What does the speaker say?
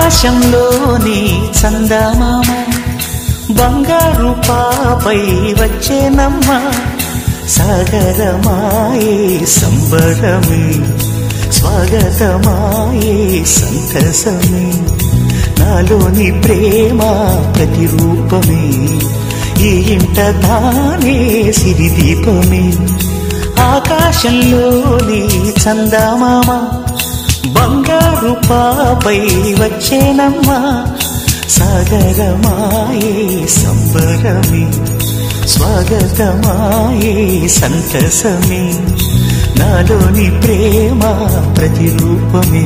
ఆకాశంలోని చందమామ బంగారు పాపై వచ్చేనమ్మ సాగరమాయే సంబరమే స్వాగతమాయే సంతసమే నాలోని ప్రేమ ప్రతిరూపమే ఈ ఇంట తానే సిరిదీపమే ఆకాశంలోని చందమామ బంగారు పాపై వచ్చేనమ్మా సాగరమాయే సంబరమే స్వాగతమాయే సంతసమే నాలోని ప్రేమ ప్రతిరూపమే